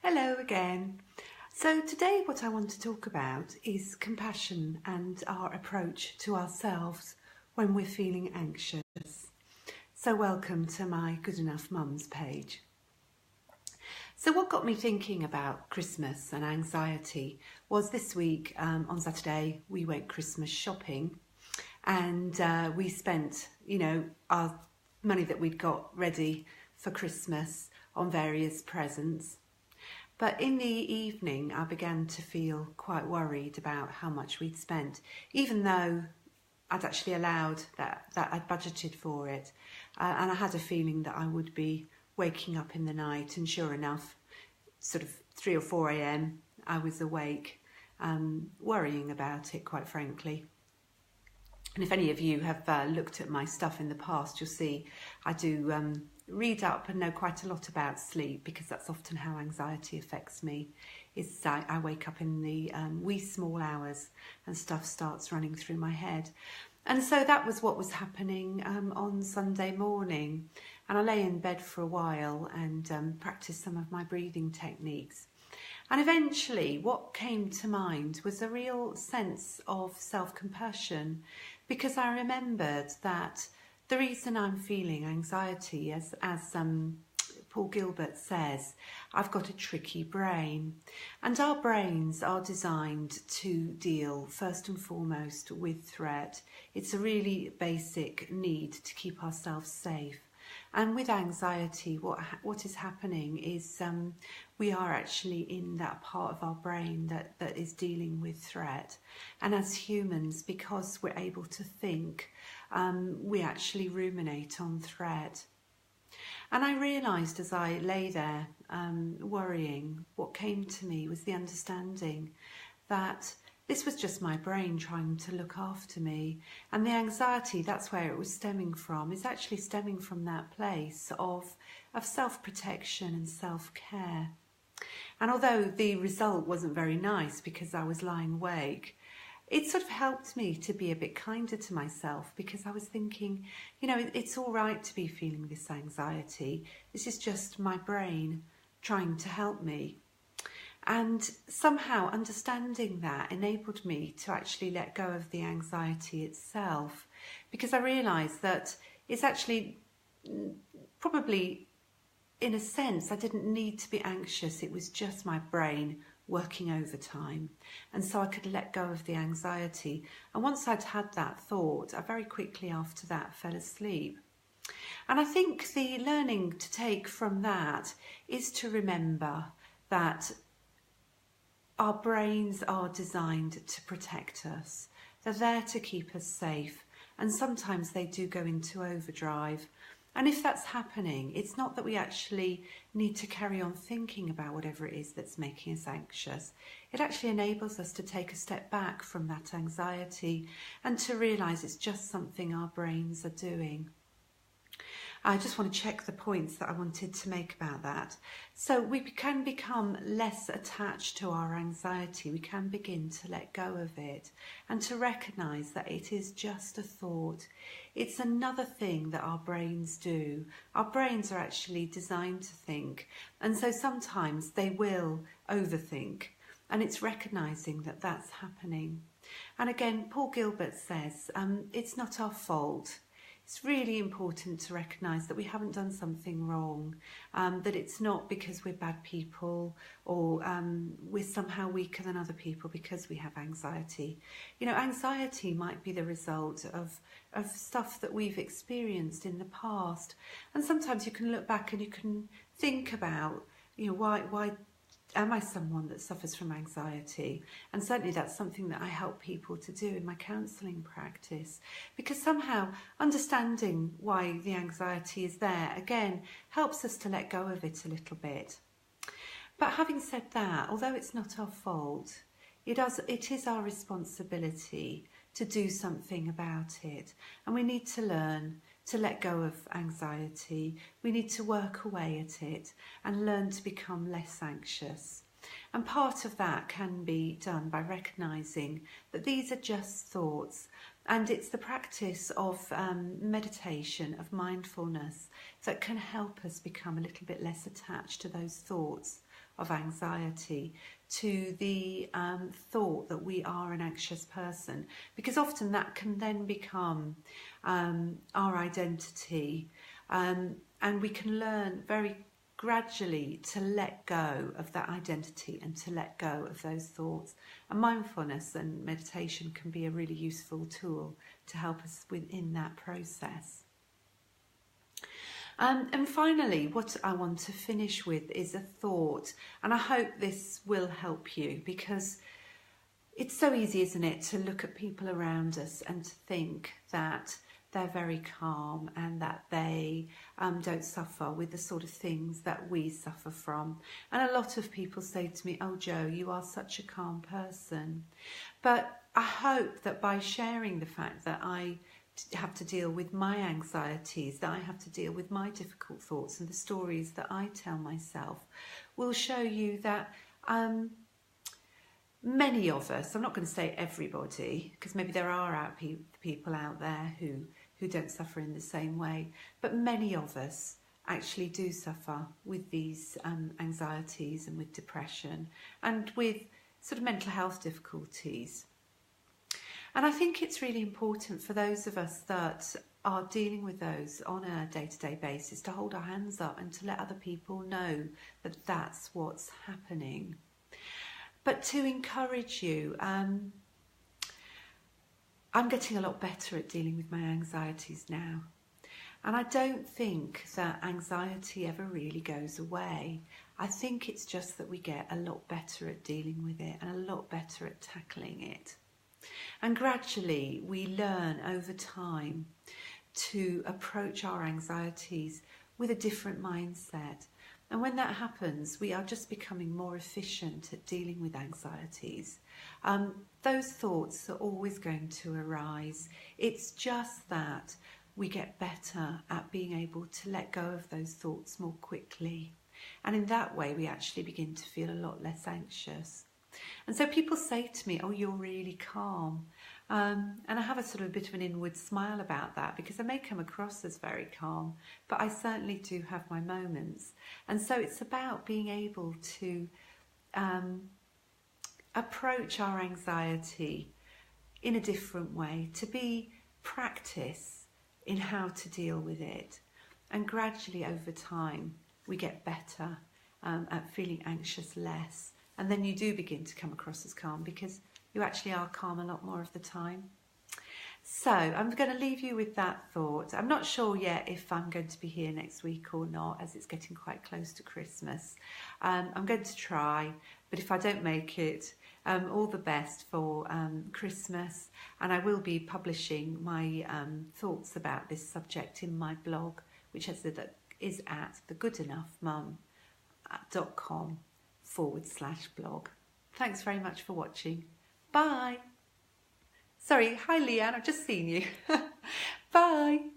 Hello again. So today what I want to talk about is compassion and our approach to ourselves when we're feeling anxious. So welcome to my Good Enough Mums page. So what got me thinking about Christmas and anxiety was this week on Saturday we went Christmas shopping and we spent, our money that we'd got ready for Christmas on various presents. But in the evening, I began to feel quite worried about how much we'd spent, even though I'd actually allowed that I'd budgeted for it. And I had a feeling that I would be waking up in the night, and sure enough, sort of 3 or 4 a.m, I was awake, worrying about it, quite frankly. And if any of you have looked at my stuff in the past, you'll see I do read up and know quite a lot about sleep, because that's often how anxiety affects me. I wake up in the wee small hours and stuff starts running through my head. And so that was what was happening on Sunday morning. And I lay in bed for a while and practiced some of my breathing techniques. And eventually what came to mind was a real sense of self-compassion, because I remembered that the reason I'm feeling anxiety, as Paul Gilbert says, I've got a tricky brain. And our brains are designed to deal first and foremost with threat. It's a really basic need to keep ourselves safe. And with anxiety, what is happening is we are actually in that part of our brain that is dealing with threat. And as humans, because we're able to think, we actually ruminate on threat. And I realised as I lay there worrying, what came to me was the understanding that this was just my brain trying to look after me. And the anxiety, that's where it was stemming from, is actually stemming from that place of self-protection and self-care. And although the result wasn't very nice because I was lying awake, it sort of helped me to be a bit kinder to myself, because I was thinking, it's all right to be feeling this anxiety. This is just my brain trying to help me. And somehow understanding that enabled me to actually let go of the anxiety itself, because I realised that it's actually probably, in a sense, I didn't need to be anxious. It was just my brain working overtime. And so I could let go of the anxiety. And once I'd had that thought, I very quickly after that fell asleep. And I think the learning to take from that is to remember that our brains are designed to protect us. They're there to keep us safe, and sometimes they do go into overdrive. And if that's happening, it's not that we actually need to carry on thinking about whatever it is that's making us anxious. It actually enables us to take a step back from that anxiety and to realise it's just something our brains are doing. I just want to check the points that I wanted to make about that. So we can become less attached to our anxiety. We can begin to let go of it and to recognise that it is just a thought. It's another thing that our brains do. Our brains are actually designed to think, and so sometimes they will overthink, and it's recognising that that's happening. And again, Paul Gilbert says, it's not our fault. It's really important to recognise that we haven't done something wrong, that it's not because we're bad people or we're somehow weaker than other people because we have anxiety. Anxiety might be the result of stuff that we've experienced in the past. And sometimes you can look back and you can think about, why am I someone that suffers from anxiety? And certainly that's something that I help people to do in my counselling practice, because somehow understanding why the anxiety is there, again, helps us to let go of it a little bit. But having said that, although it's not our fault, it is our responsibility to do something about it. And we need to learn to let go of anxiety. We need to work away at it and learn to become less anxious. And part of that can be done by recognising that these are just thoughts, and it's the practice of meditation, of mindfulness, that can help us become a little bit less attached to those thoughts of anxiety to the thought that we are an anxious person, because often that can then become our identity, and we can learn very gradually to let go of that identity and to let go of those thoughts. And mindfulness and meditation can be a really useful tool to help us within that process. And finally, what I want to finish with is a thought, and I hope this will help you, because it's so easy, isn't it, to look at people around us and to think that they're very calm and that they don't suffer with the sort of things that we suffer from. And a lot of people say to me, "Oh, Jo, you are such a calm person." But I hope that by sharing the fact that I have to deal with my anxieties, that I have to deal with my difficult thoughts and the stories that I tell myself, will show you that many of us, I'm not going to say everybody, because maybe there are people out there who don't suffer in the same way, but many of us actually do suffer with these anxieties and with depression and with sort of mental health difficulties. And I think it's really important for those of us that are dealing with those on a day-to-day basis to hold our hands up and to let other people know that that's what's happening. But to encourage you, I'm getting a lot better at dealing with my anxieties now. And I don't think that anxiety ever really goes away. I think it's just that we get a lot better at dealing with it and a lot better at tackling it. And gradually we learn over time to approach our anxieties with a different mindset. And when that happens, we are just becoming more efficient at dealing with anxieties. Those thoughts are always going to arise. It's just that we get better at being able to let go of those thoughts more quickly. And in that way, we actually begin to feel a lot less anxious. And so people say to me, "Oh, you're really calm." And I have a sort of a bit of an inward smile about that, because I may come across as very calm, but I certainly do have my moments. And so it's about being able to approach our anxiety in a different way, to be practice in how to deal with it. And gradually over time, we get better at feeling anxious less. And then you do begin to come across as calm, because you actually are calm a lot more of the time. So I'm going to leave you with that thought. I'm not sure yet if I'm going to be here next week or not, as it's getting quite close to Christmas. I'm going to try, but if I don't make it, all the best for Christmas. And I will be publishing my thoughts about this subject in my blog, which is at thegoodenoughmum.com/blog. Thanks very much for watching. Bye. Sorry, hi Leanne, I've just seen you. Bye.